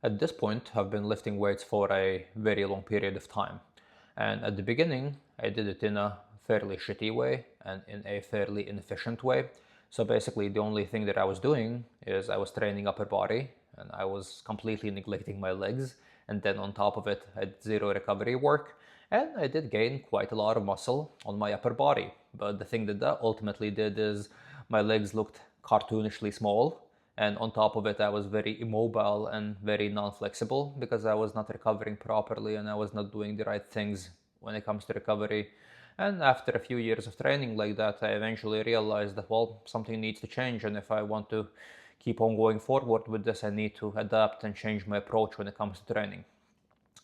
At this point, I've been lifting weights for a very long period of time. And at the beginning, I did it in a fairly shitty way and in a fairly inefficient way. So basically, the only thing that I was doing is I was training upper body and I was completely neglecting my legs. And then on top of it, I did zero recovery work. And I did gain quite a lot of muscle on my upper body. But the thing that ultimately did is my legs looked cartoonishly small, and on top of it I was very immobile and very non-flexible because I was not recovering properly and I was not doing the right things when it comes to recovery. And after a few years of training like that, I eventually realized that, well, something needs to change, and if I want to keep on going forward with this, I need to adapt and change my approach when it comes to training.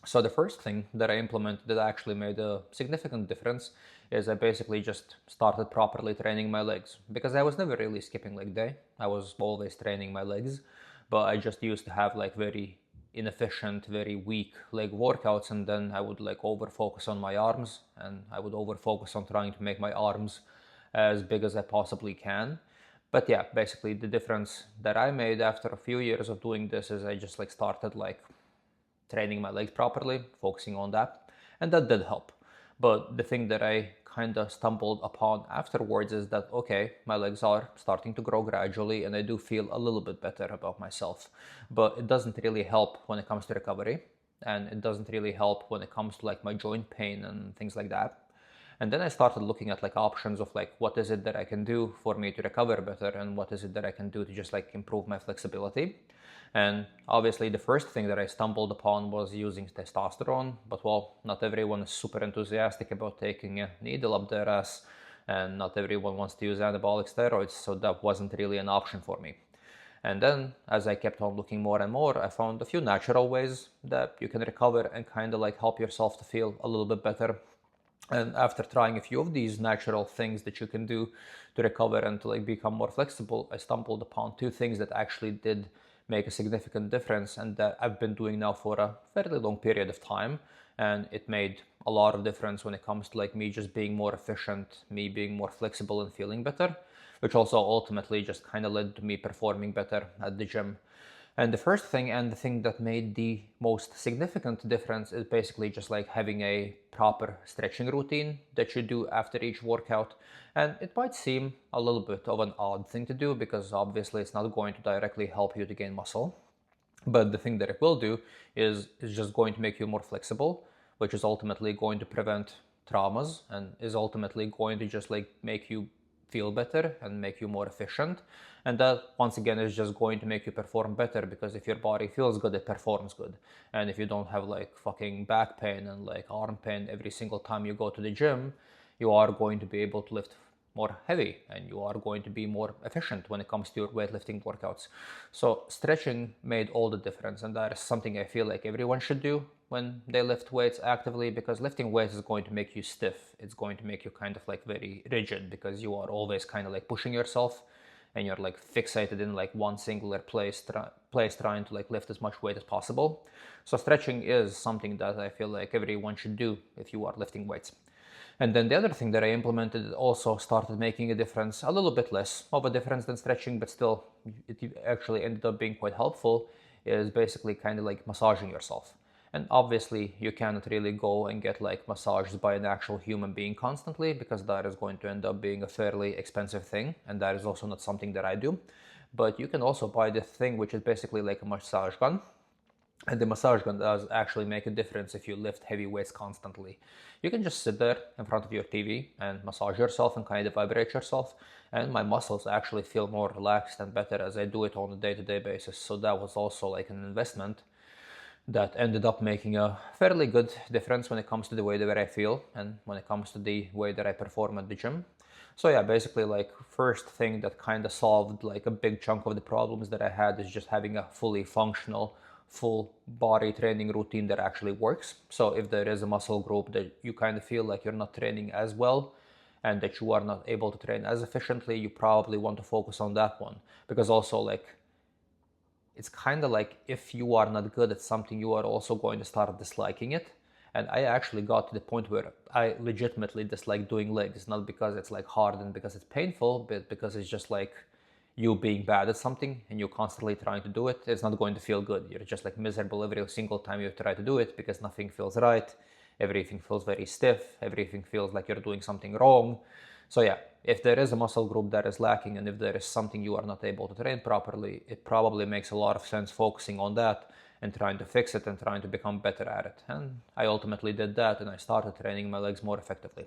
So the first thing that I implemented that actually made a significant difference is I basically just started properly training my legs, because I was never really skipping leg day. I was always training my legs, but I just used to have like very inefficient, very weak leg workouts, and then I would like over focus on my arms, and I would over focus on trying to make my arms as big as I possibly can. But yeah, basically the difference that I made after a few years of doing this is I just like started like training my legs properly, focusing on that, and that did help. But the thing that I kind of stumbled upon afterwards is that, okay, my legs are starting to grow gradually and I do feel a little bit better about myself, but it doesn't really help when it comes to recovery, and it doesn't really help when it comes to like my joint pain and things like that. And then I started looking at like options of like what is it that I can do for me to recover better, and what is it that I can do to just like improve my flexibility. And obviously the first thing that I stumbled upon was using testosterone, but well, not everyone is super enthusiastic about taking a needle up their ass, and not everyone wants to use anabolic steroids, so that wasn't really an option for me. And then, as I kept on looking more and more, I found a few natural ways that you can recover and kind of like help yourself to feel a little bit better. And after trying a few of these natural things that you can do to recover and to like become more flexible, I stumbled upon two things that actually did make a significant difference, and that I've been doing now for a fairly long period of time. And it made a lot of difference when it comes to like me just being more efficient, me being more flexible and feeling better, which also ultimately just kind of led to me performing better at the gym. And the first thing, and the thing that made the most significant difference, is basically just like having a proper stretching routine that you do after each workout. And it might seem a little bit of an odd thing to do because obviously it's not going to directly help you to gain muscle. But the thing that it will do is just going to make you more flexible, which is ultimately going to prevent traumas and is ultimately going to just like make you feel better and make you more efficient. And that once again is just going to make you perform better, because if your body feels good, it performs good. And if you don't have like fucking back pain and like arm pain every single time you go to the gym, you are going to be able to lift more heavy and you are going to be more efficient when it comes to your weightlifting workouts. So stretching made all the difference, and that is something I feel like everyone should do when they lift weights actively, because lifting weights is going to make you stiff. It's going to make you kind of like very rigid because you are always kind of like pushing yourself and you're like fixated in like one singular place trying to like lift as much weight as possible. So stretching is something that I feel like everyone should do if you are lifting weights. And then the other thing that I implemented also started making a difference, a little bit less of a difference than stretching, but still it actually ended up being quite helpful, is basically kind of like massaging yourself. And obviously you cannot really go and get like massaged by an actual human being constantly, because that is going to end up being a fairly expensive thing, and that is also not something that I do. But you can also buy this thing which is basically like a massage gun, and the massage gun does actually make a difference if you lift heavy weights constantly. You can just sit there in front of your TV and massage yourself and kind of vibrate yourself. And my muscles actually feel more relaxed and better as I do it on a day-to-day basis. So that was also like an investment that ended up making a fairly good difference when it comes to the way that I feel and when it comes to the way that I perform at the gym. So yeah, basically like first thing that kind of solved like a big chunk of the problems that I had is just having a fully functional full body training routine that actually works. So if there is a muscle group that you kind of feel like you're not training as well and that you are not able to train as efficiently, you probably want to focus on that one. Because also like it's kind of like if you are not good at something, you are also going to start disliking it. And I actually got to the point where I legitimately dislike doing legs, not because it's like hard and because it's painful, but because it's just like you being bad at something and you're constantly trying to do it, it's not going to feel good. You're just like miserable every single time you try to do it because nothing feels right. Everything feels very stiff. Everything feels like you're doing something wrong. So yeah, if there is a muscle group that is lacking and if there is something you are not able to train properly, it probably makes a lot of sense focusing on that and trying to fix it and trying to become better at it. And I ultimately did that, and I started training my legs more effectively.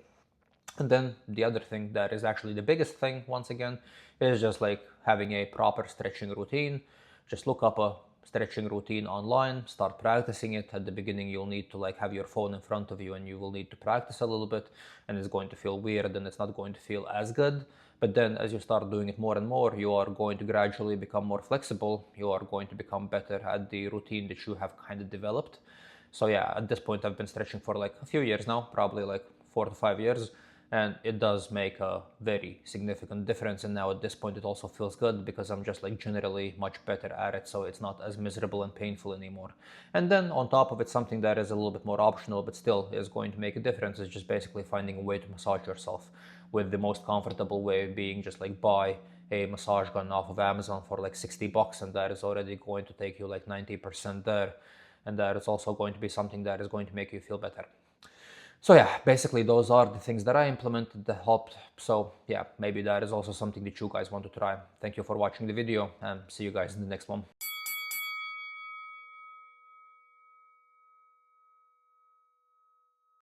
And then the other thing that is actually the biggest thing, once again, is just like having a proper stretching routine. Just look up a stretching routine online, start practicing it. At the beginning, you'll need to like have your phone in front of you and you will need to practice a little bit, and it's going to feel weird and it's not going to feel as good. But then as you start doing it more and more, you are going to gradually become more flexible. You are going to become better at the routine that you have kind of developed. So yeah, at this point, I've been stretching for like a few years now, probably like 4 to 5 years. And it does make a very significant difference. And now at this point, it also feels good because I'm just like generally much better at it. So it's not as miserable and painful anymore. And then on top of it, something that is a little bit more optional, but still is going to make a difference, is just basically finding a way to massage yourself, with the most comfortable way being just like buy a massage gun off of Amazon for like $60, and that is already going to take you like 90% there. And that is also going to be something that is going to make you feel better. So yeah, basically those are the things that I implemented that helped. So yeah, maybe that is also something that you guys want to try. Thank you for watching the video and see you guys in the next one.